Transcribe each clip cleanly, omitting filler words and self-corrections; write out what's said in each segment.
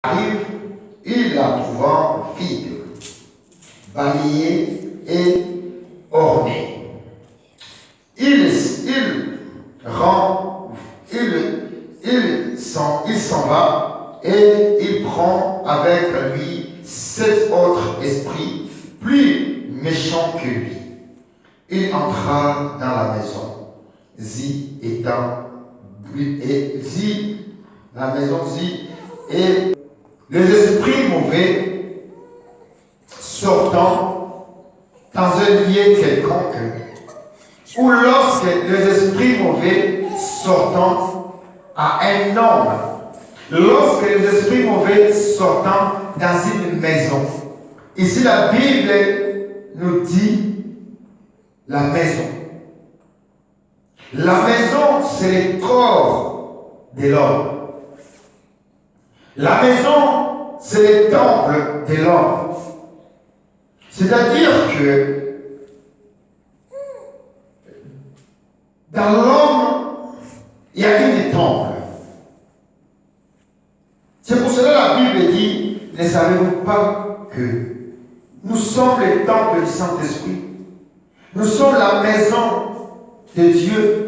arrive, il la trouva vide, balayée et ornée. Il s'en va et il prend avec lui 7 autres esprits plus méchants que lui. Il entra dans la maison, et les esprits mauvais sortant dans un lieu quelconque, ou lorsque les esprits mauvais sortant à un homme, lorsque les esprits mauvais sortant dans une maison. Ici la Bible nous dit la maison. La maison, c'est le corps de l'homme. La maison, c'est le temple de l'homme. C'est-à-dire que dans l'homme, il y a une temple. C'est pour cela que la Bible dit, ne savez-vous pas que nous sommes le temple du Saint-Esprit? Nous sommes la maison de Dieu.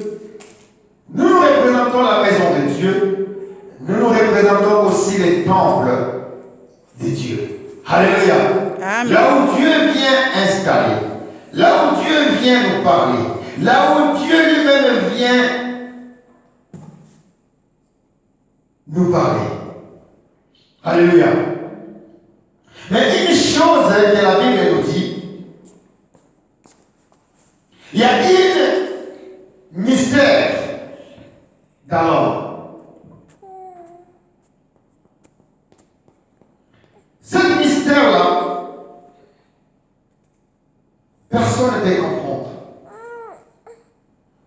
Nous représentons la maison de Dieu. Nous représentons aussi les temples de Dieu. Alléluia. Amen. Là où Dieu vient installer, là où Dieu vient nous parler, là où Dieu lui-même vient nous parler. Alléluia. Mais une chose que la Bible nous dit, il y a un mystère dans l'homme. Ce mystère-là, personne ne peut comprendre.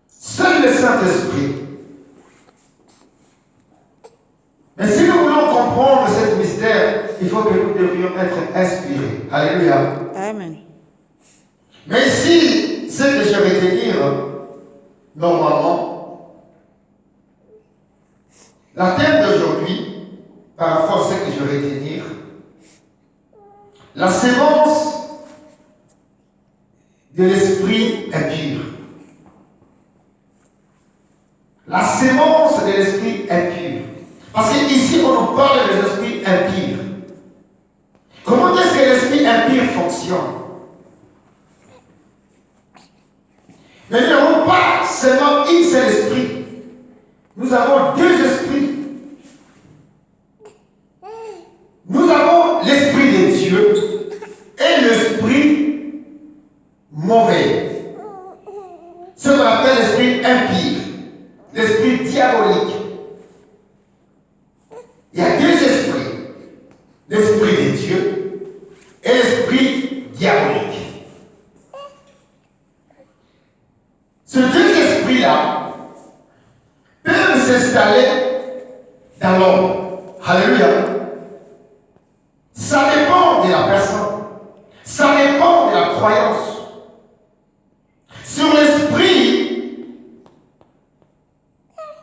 Seul le Saint-Esprit. Mais si nous voulons comprendre ce mystère, il faut que nous devions être inspirés. Alléluia. Amen. Mais ici, ce que je vais te dire, normalement, la thème d'aujourd'hui, par rapport à ce que je vais te dire, la sémence de l'esprit impur. La sémence de l'esprit impur. Parce qu'ici, on nous parle de l'esprit impur. Comment est-ce que l'esprit impur fonctionne? Mais nous n'avons pas seulement un seul esprit. Nous avons 2 esprits. Nous avons l'esprit de Dieu et l'esprit mauvais. Ce qu'on appelle l'esprit impur, l'esprit diabolique. Il y a 2 esprits. L'esprit de Dieu et l'esprit diabolique. Ces 2 esprits-là peuvent s'installer dans l'homme. Alléluia. Ça dépend de la personne. Ça dépend de la croyance. Sur l'esprit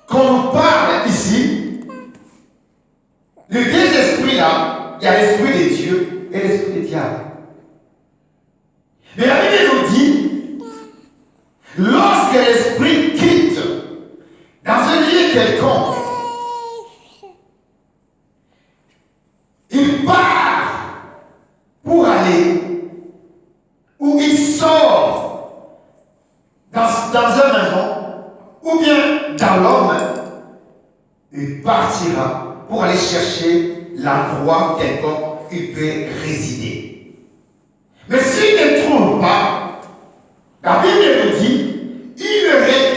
qu'on nous parle ici, les 2 esprits-là, il y a l'esprit de Dieu et l'esprit du diable. Mais la Bible nous dit, lorsque l'esprit quitte dans un lieu quelconque, il part pour aller où il sort dans une maison ou bien dans l'homme, il partira pour aller chercher l'endroit quelconque où il peut résider. Mais s'il ne trouve pas, la Bible nous dit, il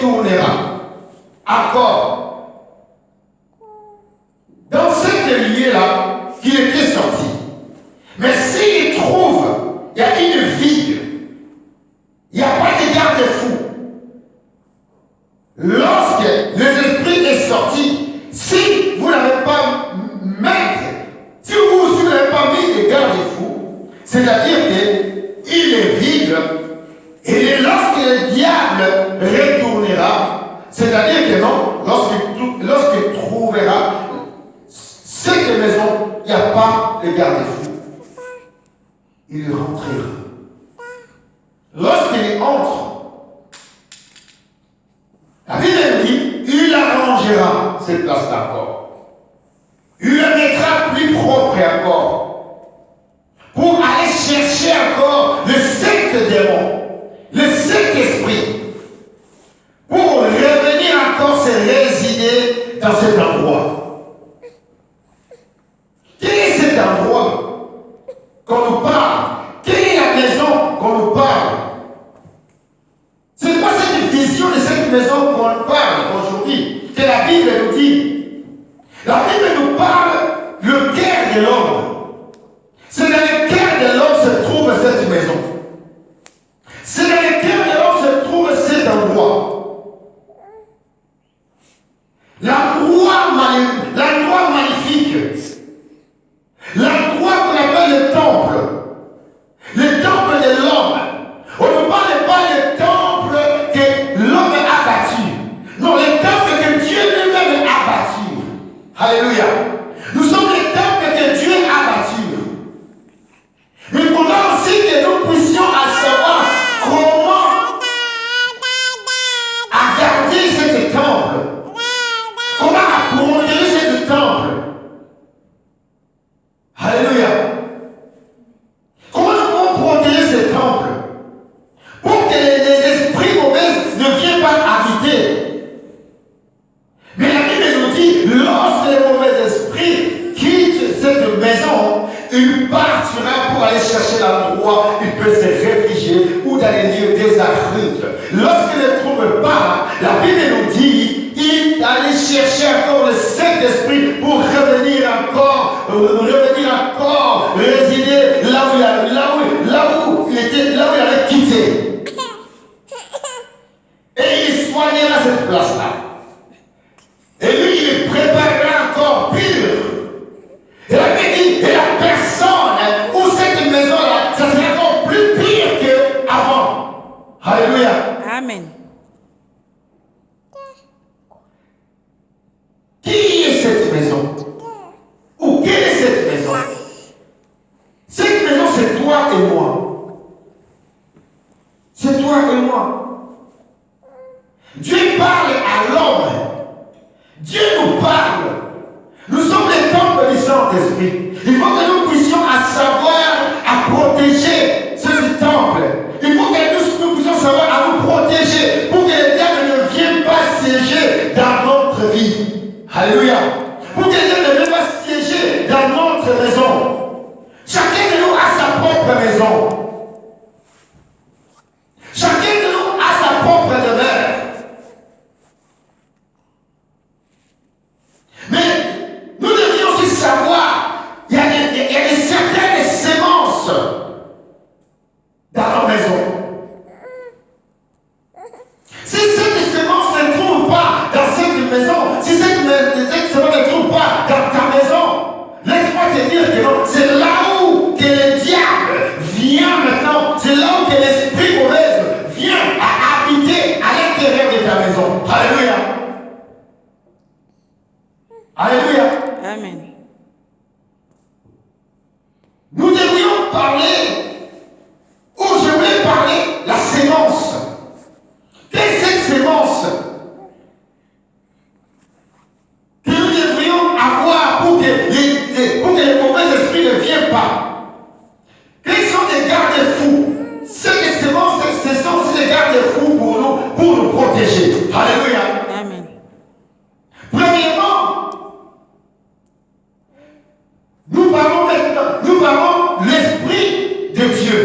retournera encore dans ce lieu-là qu'il était sorti. Mais s'il trouve, il y a une vide, il n'y a pas de garde-fou. Lorsque l'esprit est sorti, si vous n'avez pas si vous n'avez pas mis de garde-fou, c'est-à-dire qu'il est vide, et lorsque le diable retournera, c'est-à-dire que non, lorsqu'il trouvera cette maison, il n'y a pas le garde-fou, il rentrera. Lorsqu'il entre, la Bible nous dit, il arrangera cette place-là encore. Il la mettra plus propre encore. Pour aller chercher encore le sept démon, le sept esprit. Pour revenir encore se résider dans cet endroit. Quel est cet endroit qu'on nous parle? Quelle est la maison qu'on nous parle? C'est quoi cette vision de cette maison qu'on parle aujourd'hui? Que la Bible nous dit. La Bible nous parle le cœur de l'homme. C'est dans le cœur de l'homme se trouve cette maison. C'est dans le cœur de l'homme se trouve cet endroit. L'endroit magnifique. L'endroit qu'on appelle le temple. Le temple de l'homme. On ne parle pas du temple que l'homme a bâti. Non, le temple que Dieu lui-même a bâti. Alléluia. Nous sommes le temple que Dieu a bâti. Mais il faudra aussi que nous puissions savoir comment garder ce temple. Comment protéger ce temple. Alléluia. Comment nous pouvons protéger ce temple pour que les esprits mauvais ne viennent pas habiter. Mais la Bible nous dit, lorsque les mauvais esprits quittent cette maison, il partira pour aller chercher l'endroit où il peut se réfugier ou dans les lieux des arides. Lorsqu'il ne trouve pas, la Bible nous dit, il allait chercher encore le Saint-Esprit pour revenir encore, résider là où il avait quitté. Et il soignera cette place-là. Et lui, il préparera encore pire. Et la Bible dit, et la personne ou cette maison-là, ça sera encore plus pire qu'avant. Alléluia. Amen. Qui est cette maison? Ou quelle est cette maison? Cette maison, c'est toi et moi. C'est toi et moi. Dieu parle à l'homme. Dieu nous parle. Nous sommes les temples du Saint-Esprit. Il faut que nous puissions savoir à protéger ce temple. Il faut que nous puissions savoir à nous protéger pour que les diables ne viennent pas siéger dans notre vie. Alléluia. Pour que les diables ne viennent pas siéger dans notre maison. Chacun de nous a sa propre maison. Chacun de nous a sa propre demeure. Mais nous devrions aussi savoir, il y a certaines semences dans nos maisons. Si cette semence ne trouve pas dans cette maison, si cette semence ne trouve pas dans ta maison, laisse-moi te dire que non, c'est là où que le diable vient maintenant, c'est là où que l'esprit mauvais vient à habiter à l'intérieur de ta maison. Alléluia. Alléluia. Amen. Nous devrions parler, ou je voulais parler, la sémence. Quelle est cette sémence que nous devrions avoir pour que les mauvais esprits ne viennent pas? Quels sont les garde-fous? Cette sémence, ce sont aussi les garde-fous pour nous protéger. Alléluia. Amen. Premièrement, nous parlons l'Esprit de Dieu.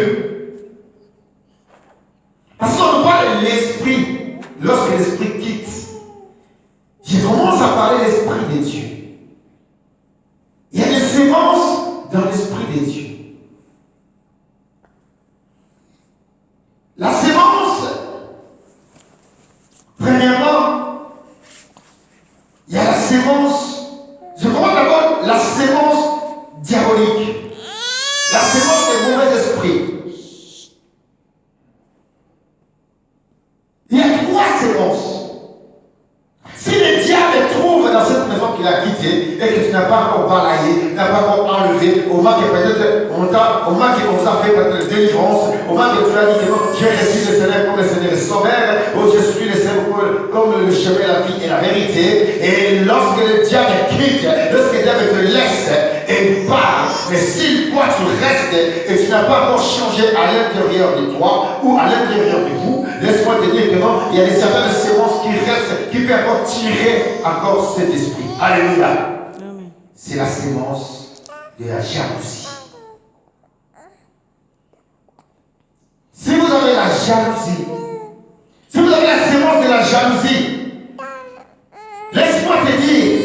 Parce qu'on parle de l'Esprit lorsque l'Esprit quitte. Je commence à parler de l'Esprit de Dieu. Il y a des sémences dans l'Esprit de Dieu. La sémence, premièrement, il y a la sémence. Je commence d'abord la sémence diabolique. La sémence des mauvais esprits. Il y a 3 sémences. Si le diable trouve dans cette maison qu'il a quittée et que tu n'as pas encore balayé, n'as pas encore enlevé arrivé, au moment que peut-être on vous a fait peut-être délivrance, au moment que tu as dit que non, j'ai reçu le Seigneur comme le Seigneur est sauveur, oh je suis le Seigneur comme le chemin, la vie et la vérité. Et lorsque le diable quitte, lorsque le diable te laisse et part, mais si toi tu restes et tu n'as pas encore changé à l'intérieur de toi ou à l'intérieur de vous, laisse-moi te dire que non, il y a des certaines sémences qui restent, qui peuvent encore tirer encore cet esprit. Alléluia. C'est la sémence de la jalousie. Si vous avez la jalousie, si vous avez la sémence de la jalousie, laisse-moi te dire,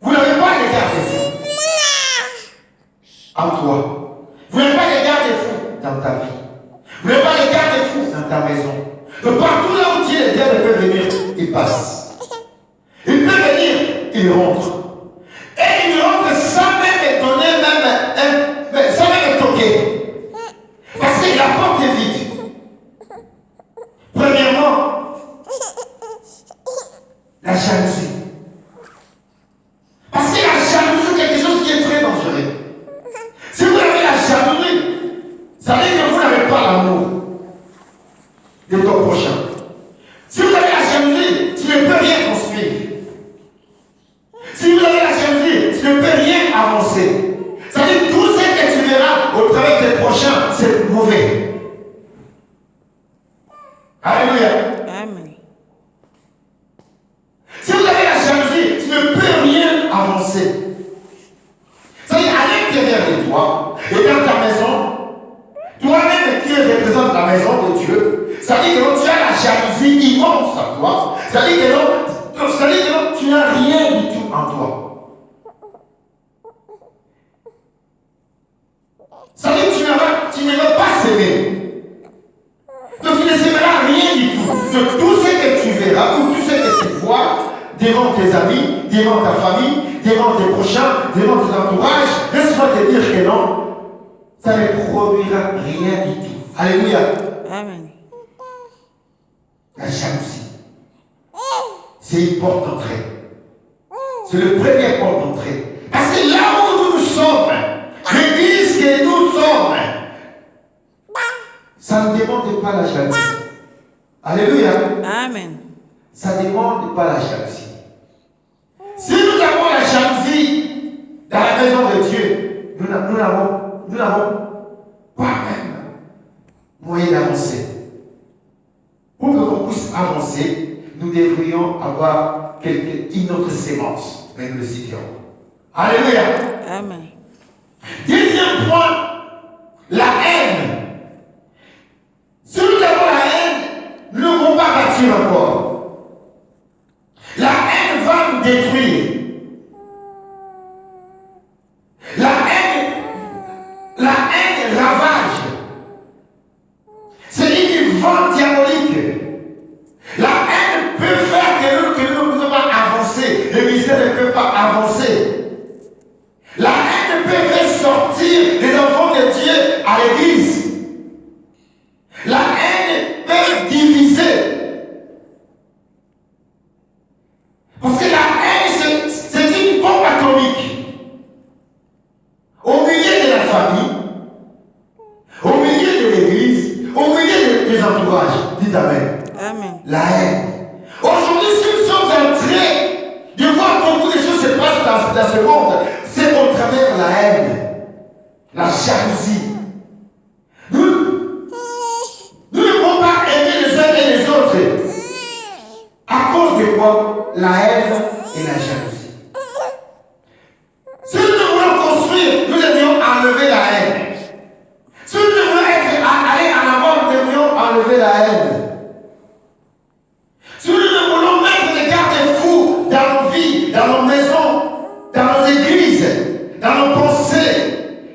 vous n'avez pas de garde-fou en toi. Vous n'avez pas de garde-fou dans ta vie. Vous n'avez pas de garde-fou dans ta maison. Donc partout là où tu es, le diable peut venir, il passe. Il peut venir, il rentre. Et il rentre sans même donner, sans même toquer. Parce que la porte est vide. Premièrement, la jalousie. Parce que la jalousie, c'est quelque chose qui est très dangereux. Si vous avez la jalousie, ça veut dire que vous n'avez pas l'amour de ton prochain. Si vous avez la jalousie, tu ne peux rien construire. Si vous avez la jalousie, tu ne peux rien avancer. Ça veut dire que tout ce que tu verras au travers des prochains, c'est mauvais. Alléluia. Amen. Si vous avez la jalousie, tu ne peux rien avancer. Ça veut dire à l'intérieur de toi et dans ta maison, toi-même qui représente la maison de Dieu, ça veut dire que tu as la jalousie immense en toi. Ça veut dire que non, tu n'as rien du tout en toi. Ça veut dire que tu ne vas pas s'aimer. Donc tu ne s'aimeras rien du tout. De tout ce que tu verras ou tout ce que tu vois devant tes amis, devant ta famille, devant tes prochains, devant tes entourages, laisse-moi te dire que non, ça ne produira rien du tout. Alléluia. Amen. La jalousie. C'est une porte d'entrée. C'est le premier porte d'entrée. Parce que là où nous sommes, l'église que nous sommes, ça ne demande pas la jalousie. Alléluia. Amen. Ça ne demande pas la jalousie. Si nous avons la jalousie dans la maison de Dieu, nous n'avons pas même moyen d'avancer. Pour que l'on puisse avancer, nous devrions avoir une autre sémence, mais nous le citerons. Alléluia. Amen. Deuxième point, la haine. Si nous avons la haine, nous ne pouvons pas bâtir encore. La haine va nous détruire. La haine ravage. C'est une vente diabolique. La haine peut faire que nous ne pouvons pas avancer. Le ministère ne peut pas avancer. La haine peut faire sortir les enfants de Dieu à l'église. La haine peut diviser. Parce que la haine, c'est une bombe atomique. Au milieu de la famille, au milieu de l'église, au milieu des entourages. Dites Amen. Amen. La haine. Aujourd'hui, si nous sommes en train de voir beaucoup de choses se passent dans ce monde, c'est au travers de la haine, la jalousie. Nous ne pouvons pas aimer les uns et les autres. À cause de quoi? La haine et la jalousie. Si nous voulons construire, nous devrions enlever la haine. Si nous devons aller en avant, nous devrions enlever la haine. Si nous voulons mettre des garde-fous dans nos vies, dans nos maisons, dans nos églises, dans nos pensées,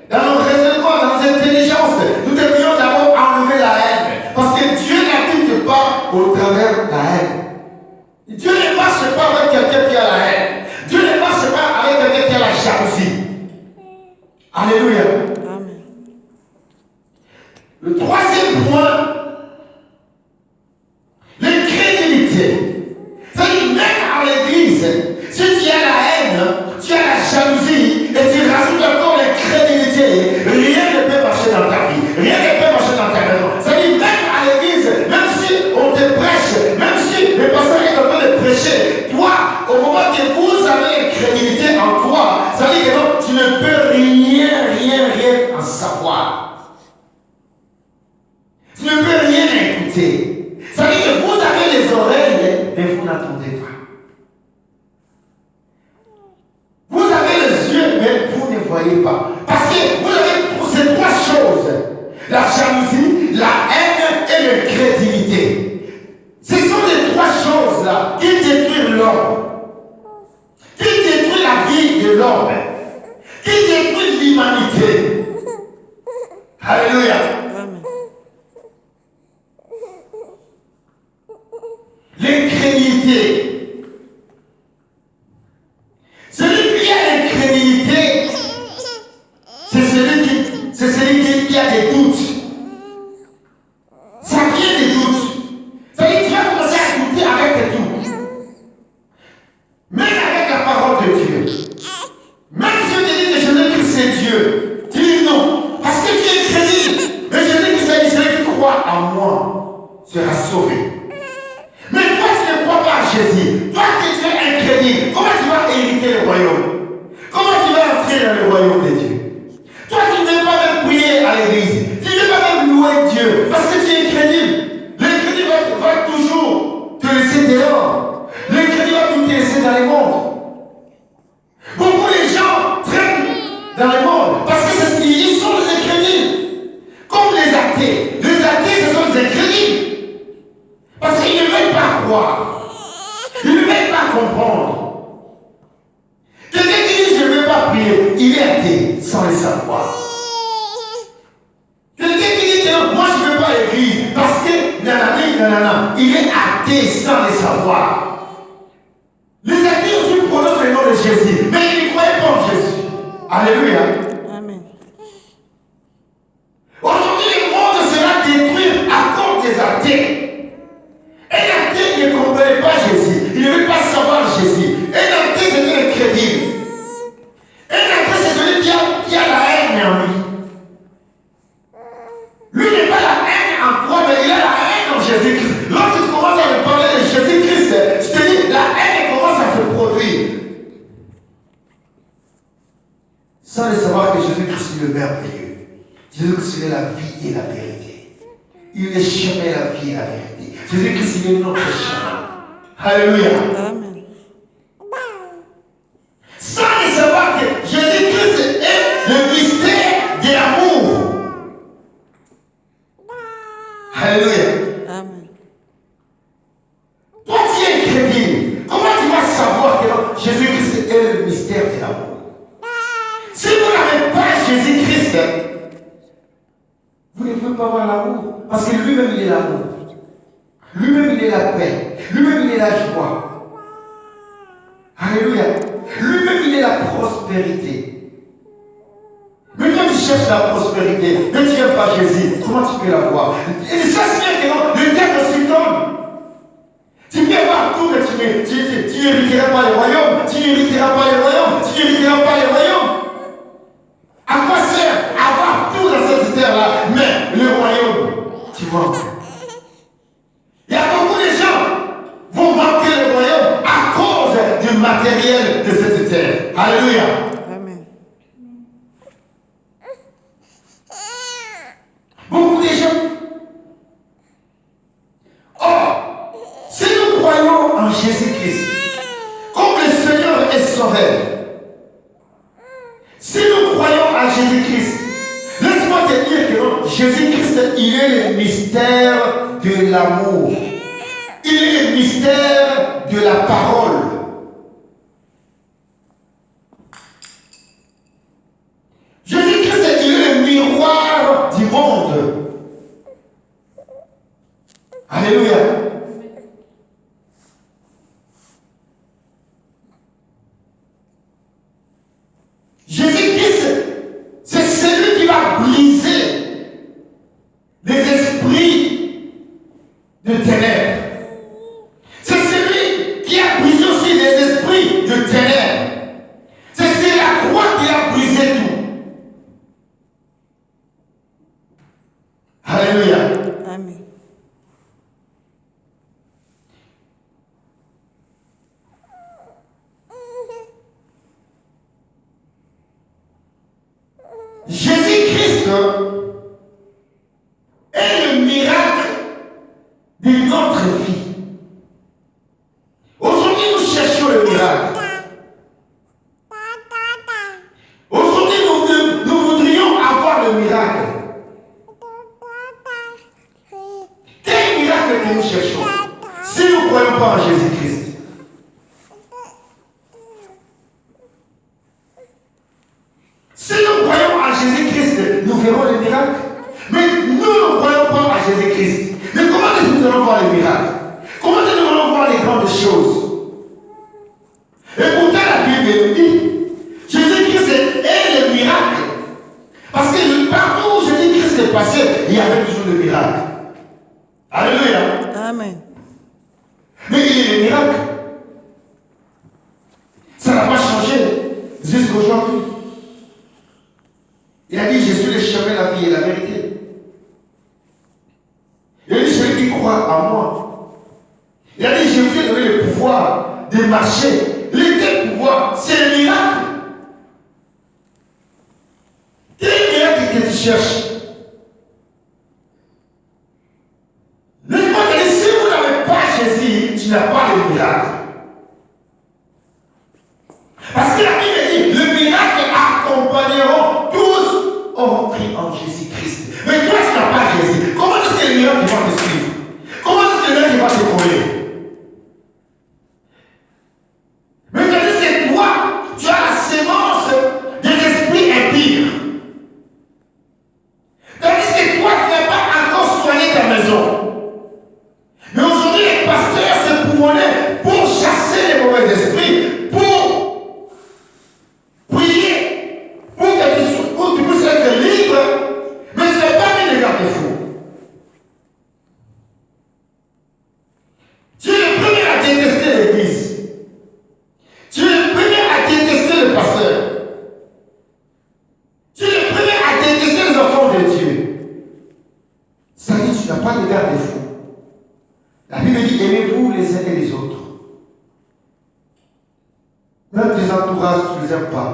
dans nos raisonnements, dans nos intelligences, nous devrions d'abord enlever la haine. Parce que Dieu n'habite pas au travers de la haine. Dieu ne marche pas avec quelqu'un qui a la haine. Dieu ne marche pas avec quelqu'un qui a la jalousie. Alléluia. Amen. Le troisième point, l'incrédulité. C'est-à-dire, même à l'église, si tu as la haine, tu as la jalousie et tu rajoutes croyez pas. Parce que vous avez pour ces trois choses, la jalousie, la haine et l'incrédulité. Ce sont les trois choses-là qui détruisent l'homme, qui détruisent la vie de l'homme, qui détruisent l'humanité. Alléluia. Amen. L'incrédulité. Celui qui a l'incrédulité, c'est celui qui a des doutes. Ça vient des doutes. Ça veut dire que tu vas commencer à douter avec tes doutes. Même avec la parole de Dieu. Même si on te dit que Jésus-Christ c'est Dieu, tu dis non. Parce que tu es crédible. Mais Jésus-Christ a dit celui qui croit en moi sera sauvé. Mais toi, tu ne crois pas à Jésus. Toi, tu es incrédule. Comment tu vas hériter le royaume? Comment tu vas entrer dans le royaume de Dieu? Toi, tu ne veux pas même prier à l'église. Tu ne veux pas même louer Dieu. Parce que tu es incrédule. L'incrédule va toujours te laisser dehors. L'incrédule va tout te laisser dans le monde. Beaucoup de gens traînent dans le monde parce que ils sont des incrédules. Comme les athées. Les athées, ce sont des incrédules. Parce qu'ils ne veulent pas croire. Ils ne veulent pas comprendre. Quelqu'un qui dit je ne veux pas prier, il est athée sans le savoir. Quelqu'un qui dit que moi je ne veux pas à l'église parce que nanana, il est athée sans le savoir. Les athées aussi prononcent le nom de Jésus, mais ils ne croyaient pas en Jésus. Alléluia. Amen. Aujourd'hui, le monde sera détruit à cause des athées. Un athée ne comprenait pas Jésus. Il ne veut pas savoir Jésus. Un athée, c'est incrédule. Un athée, c'est celui qui a la haine en lui. Lui n'est pas la haine en toi, mais il a la haine en Jésus-Christ. Lorsque tu commences à me parler de Jésus-Christ, je te dis, la haine commence à se produire. Sans le savoir que Jésus-Christ est le merveilleux. Jésus-Christ est la vie et la vérité. Il est le chemin, la vie et la vérité. Jésus-Christ il est notre chemin. Alléluia. Amen. Sans le savoir que Jésus-Christ est le mystère de l'amour. Alléluia. Amen. Toi, tu es incrédule. Comment tu vas savoir que Jésus-Christ est le mystère de l'amour? Si vous n'avez pas Jésus-Christ, vous ne pouvez pas avoir l'amour. Parce que lui-même, il est l'amour. Lui-même, il est la paix. Lui-même, il est la joie. Alléluia. Lui-même, il est la prospérité. Mais quand tu cherches la prospérité, mais tu n'aimes pas Jésus, comment tu peux l'avoir? Et ça, c'est bien que non, le diable se donne. Tu peux avoir tout, mais tu n'hériteras pas le royaume. Tu n'hériteras pas le royaume. Tu n'hériteras pas le royaume. À quoi sert avoir tout dans cette terre-là, mais le royaume, tu manques. Il y a beaucoup de gens qui vont manquer le royaume à cause du matériel de cette terre. Alléluia. Amen. Beaucoup de gens. Or, si nous croyons en Jésus-Christ comme le Seigneur et Sauveur, si nous croyons en Jésus-Christ, laisse-moi te dire que non, Jésus-Christ, il est le mystère de l'amour. Il est le mystère de la parole. Jésus-Christ, il est le miroir du monde. Alléluia. Jésus-Christ, c'est celui qui va briser les esprits de ténèbres. C'est celui qui a brisé aussi les esprits de ténèbres. C'est la croix qui a brisé tout. Alléluia. Amen. Jésus-Christ est le miracle de notre vie. Aujourd'hui, nous cherchons le miracle. Aujourd'hui, nous Si nous croyons en Jésus-Christ, nous verrons les miracles. Mais nous ne croyons pas en Jésus-Christ. Mais comment est-ce que nous allons voir les miracles? Comment est-ce que nous allons voir les grandes choses? Et pourtant la Bible dit, Jésus-Christ est le miracle. Parce que partout où Jésus-Christ est passé, il y avait toujours le miracle. Alléluia. Amen. Mais il est le miracle. Ça n'a pas changé jusqu'aujourd'hui. Il a dit, je suis le chemin, la vie et la vérité. Il a dit, celui qui croit en moi. Il a dit, je vous ai donné le pouvoir de marcher. Quel pouvoir? C'est le miracle. Quel miracle que tu cherches? Laisse-moi te dire, si vous n'avez pas Jésus, tu n'as pas le miracle. Parce que la Bible dit, le miracle accompagneront tous auront cru en Jésus-Christ. Mais toi, tu n'as pas Jésus. Comment est-ce que le miracle va te suivre? Comment est-ce que le miracle va te coller? Mais tandis que toi, tu as la sémence de l'esprit impur. Tandis que toi, tu n'as pas encore soigné ta maison. Mais aujourd'hui, les pasteurs se poumonnaient pour chasser les mauvais esprits, pour prier, pour que tu puisses être libre, mais tu n'as pas mis de garde-fou. Tu es le premier à détester l'église. Tu es le premier à détester le pasteur. Tu es le premier à détester les enfants de Dieu. Ça dit que tu n'as pas de garde-fou. La Bible dit, aimez-vous les uns et les autres. Même tes entourages, tu ne les aimes pas.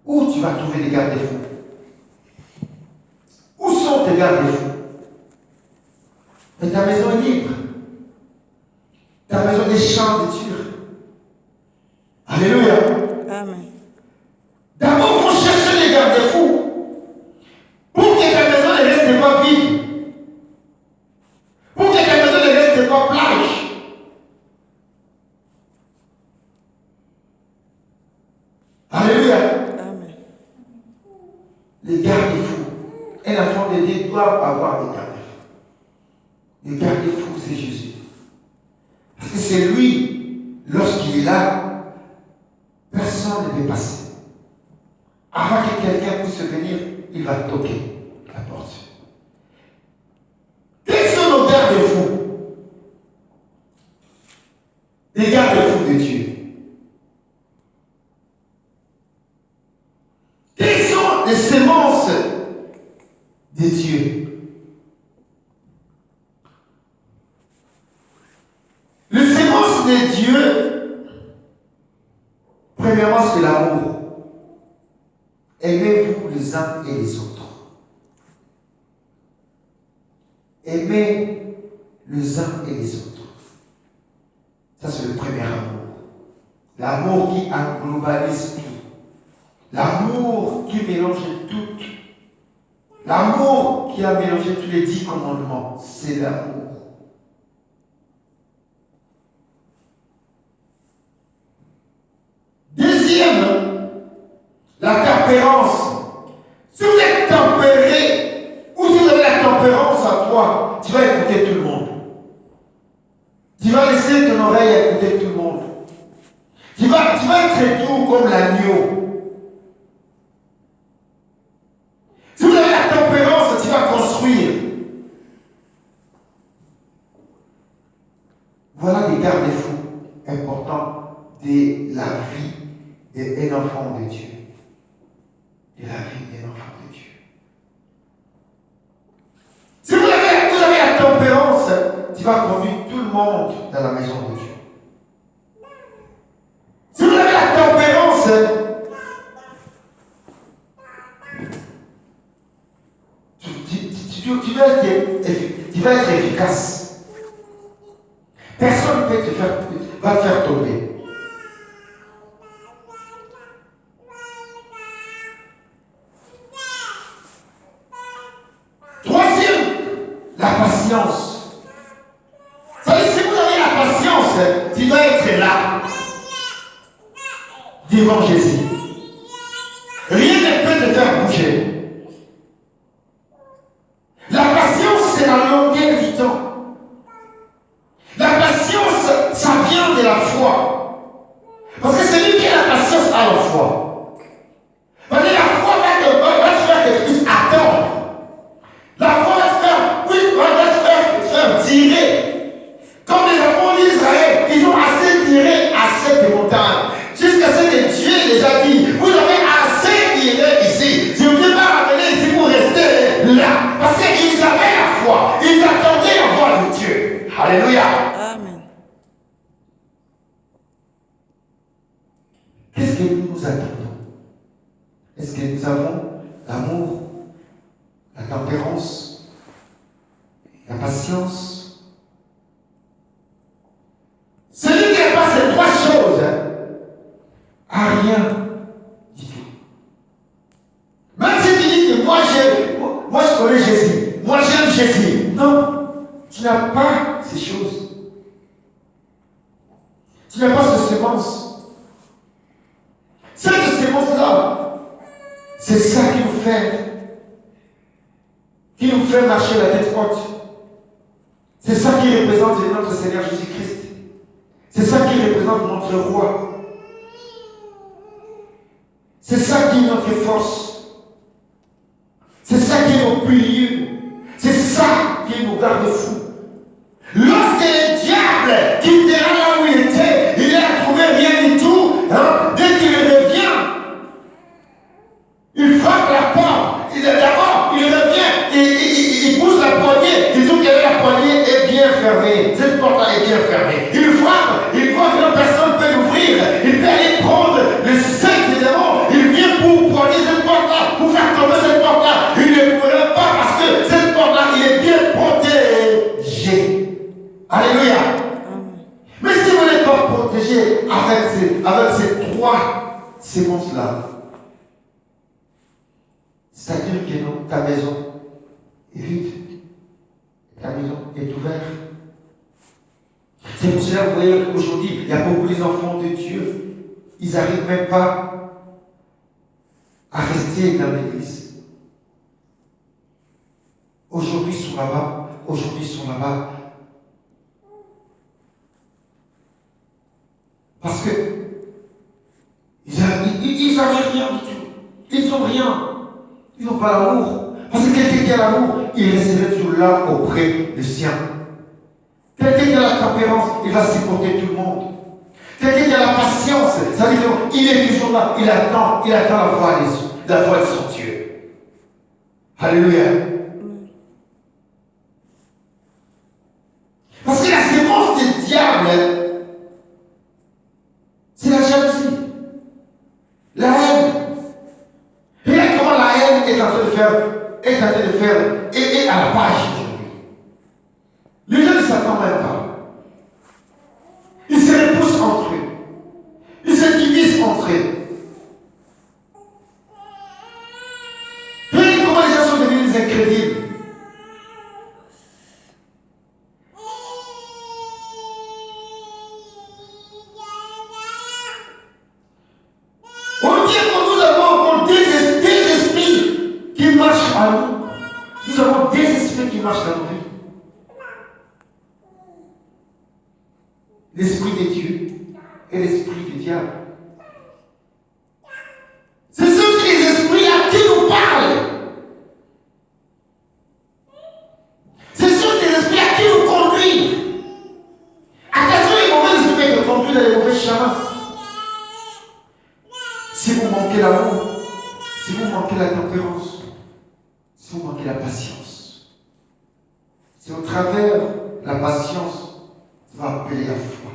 Où tu vas trouver des garde-fous? Où sont tes garde-fous? Mais ta maison est libre. Ta maison est champ de Dieu. Alléluia. Amen. D'abord, il faut chercher les garde-fous pour que ta maison ne reste pas vide. Pour que ta maison ne reste pas plage. Alléluia. Amen. Les garde-fous. Un enfant de Dieu doit avoir des garde-fous. Les garde-fous, c'est Jésus. Parce que c'est lui, lorsqu'il est là, personne ne peut passer. Avant que quelqu'un puisse venir, il va toquer la porte. Quels sont nos garde-fous? Les garde-fous de Dieu. Quelles sont les semences de Dieu? Les semences de Dieu, premièrement, c'est l'amour. Aimez-vous les uns et les autres. Aimez les uns et les autres. Ça, c'est le premier amour. L'amour qui englobalise tout. L'amour qui mélange tout. L'amour qui a mélangé tous les 10 commandements. C'est l'amour. Deuxième, la tempérance. Si vous êtes tempéré, ou si vous avez la tempérance à toi, tu vas écouter tout le monde. Tu vas laisser ton oreille écouter tout le monde. Tu vas être doux comme l'agneau. Si vous avez la tempérance, tu vas construire. Voilà des garde-fous importants de la vie d'un enfant de Dieu. De la vie d'un enfant de Dieu. Si vous avez la tempérance, tu vas conduire tout le monde dans la maison de Dieu. Si vous avez la tempérance, tu vas être efficace. Personne ne va te faire tomber. Troisième, la patience. Ça veut dire, si vous avez la patience, tu vas être là devant Jésus. plaisir. Rien ne peut te faire bouger. La patience, c'est la longueur du temps. La patience, ça vient de la foi. Parce que celui qui a la patience a la foi. Parce que la foi va te faire que tu puisses attendre. La foi va te faire, oui, va te faire tirer. Comme les enfants d'Israël, ils ont assez tiré à cette montagne. Jusqu'à ce que Dieu les a dit, vous avez assez tiré ici. Je ne viens pas ramener ici pour rester là. Parce qu'ils avaient la foi. Ils attendaient la voix de Dieu. Alléluia. Amen. Qu'est-ce que nous attendons? Est-ce que nous avons l'amour, la tempérance, la patience? Celui qui n'a pas ces trois choses a rien du tout. Même si tu dis que moi je connais Jésus, moi j'aime Jésus. Non, tu n'as pas ces choses. Tu n'as pas cette sémence. Cette sémence-là, c'est ça qui nous fait marcher la tête haute. C'est ça qui représente notre Seigneur Jésus-Christ. C'est ça qui représente notre roi. C'est ça qui est notre force. C'est ça qui est nos piliers. C'est ça qui est nos garde-fous. Lorsque le diable quittera là où il était, il n'a trouvé rien du tout. Dès qu'il revient, il frappe la porte. D'abord, il revient, il pousse la poignée. Il trouve que la poignée est bien fermée. Cette porte-là est bien fermée. Il frappe, il voit que personne ne peut l'ouvrir. Il peut aller prendre le sac des démons. Il vient pour poigner cette porte-là, pour faire tomber cette porte-là. Il ne pourrait pas parce que cette porte-là, il est bien protégé. Alléluia. Mais si vous n'êtes pas protégé avec ces trois séquences-là, c'est-à-dire que ta maison est vide, ta maison est ouverte. C'est pour cela que vous voyez aujourd'hui, il y a beaucoup d'enfants de Dieu, ils n'arrivent même pas à rester dans l'église. Aujourd'hui, ils sont là-bas, aujourd'hui, ils sont là-bas. Parce que ils n'avaient rien du tout. Ils n'ont rien. Ils n'ont pas l'amour. Parce que quelqu'un qui a l'amour, il resterait toujours là auprès du sien. Quelqu'un qui a la tempérance, il va supporter tout le monde. Quelqu'un qui a la patience, ça veut dire qu'il est toujours là, il attend la voix de son Dieu. Alléluia. Parce que la sémence du diable, c'est la jalousie, la haine. Regarde comment la haine est en train de faire, et à la page aujourd'hui. Les gens ne s'attendent même pas. Ils se repoussent entre eux. Ils se divisent entre eux. Regardez comment les gens sont devenus incrédibles. On dit que nous avons des esprits qui marchent à nous. Nous avons des esprits qui marchent dans nos vies. L'esprit de Dieu et l'esprit du diable. Ce sont les esprits à qui nous parlent. Ce sont des esprits à qui nous conduisent. Attention, les mauvais esprits qui conduisent dans les mauvais chemins. Si vous manquez l'amour, si vous manquez la tempérance, si vous manquez la patience, c'est au travers de la patience que vous appelez la foi.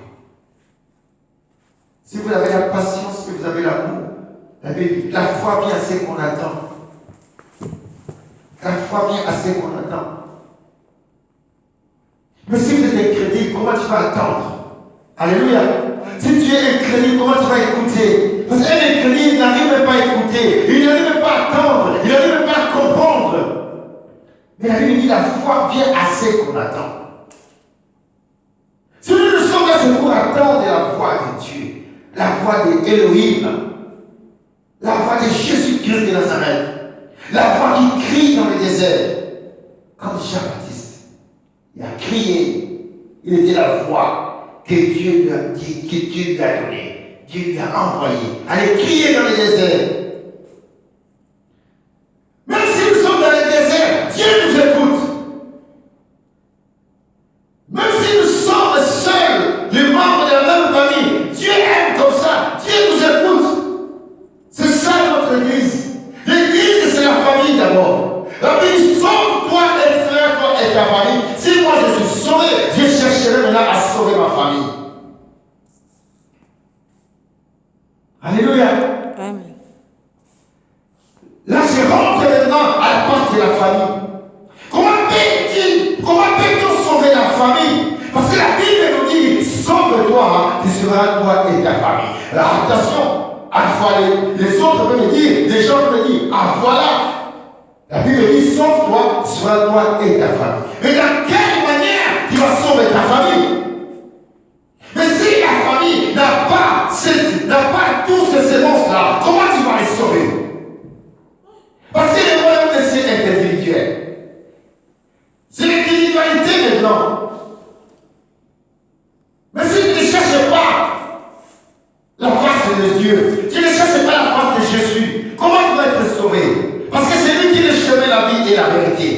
Si vous avez la patience et vous avez l'amour, la foi vient à ce qu'on attend. La foi vient à ce qu'on attend. Mais si vous êtes incrédule, comment tu vas attendre? Alléluia. Si tu es incrédule, comment tu vas écouter? Parce qu'un incrédule, il n'arrive même pas à écouter, il n'arrive même pas à attendre, il n'arrive même pas à comprendre. Mais la Bible dit la foi vient à ce qu'on attend. Si nous sommes là, c'est pour attendre la voix de Dieu, la voix d'Élohim. figure de Nazareth. La voix qui crie dans le désert. Comme Jean-Baptiste. Il a crié. Il était la voix que Dieu lui a dit, que Dieu lui a donnée. Dieu lui a envoyé. Allez crier dans le désert. Même si nous sommes dans le désert, Dieu nous écoute. Même si nous sommes seuls, les membres de la même famille, Dieu aime comme ça. Dieu nous écoute. C'est ça notre église. L'église, c'est la famille d'abord. La Bible, sauve-toi et frère, toi et ta famille. Si moi je suis sauvé, je chercherai maintenant à sauver ma famille. Alléluia. Amen. Là, je rentre maintenant à la porte de la famille. Comment peut-on sauver la famille? Parce que la Bible nous dit, sauve-toi, tu seras toi et ta famille. Alors attention, à la fois les autres peuvent me dire, les gens peuvent me dire, ah voilà. La Bible dit, sauve-toi, tu seras toi et ta famille. Mais dans quelle manière tu vas sauver ta famille? Mais si la famille n'a pas tous ces sémences-là, comment tu vas les sauver? Parce que le royaume des cieux est individuel. C'est l'individualité maintenant. Mais si tu ne cherches pas la face de Dieu, tu ne cherches pas la face de Jésus, comment tu vas être sauvé? Parce que c'est lui qui est le chemin, la vie et la vérité.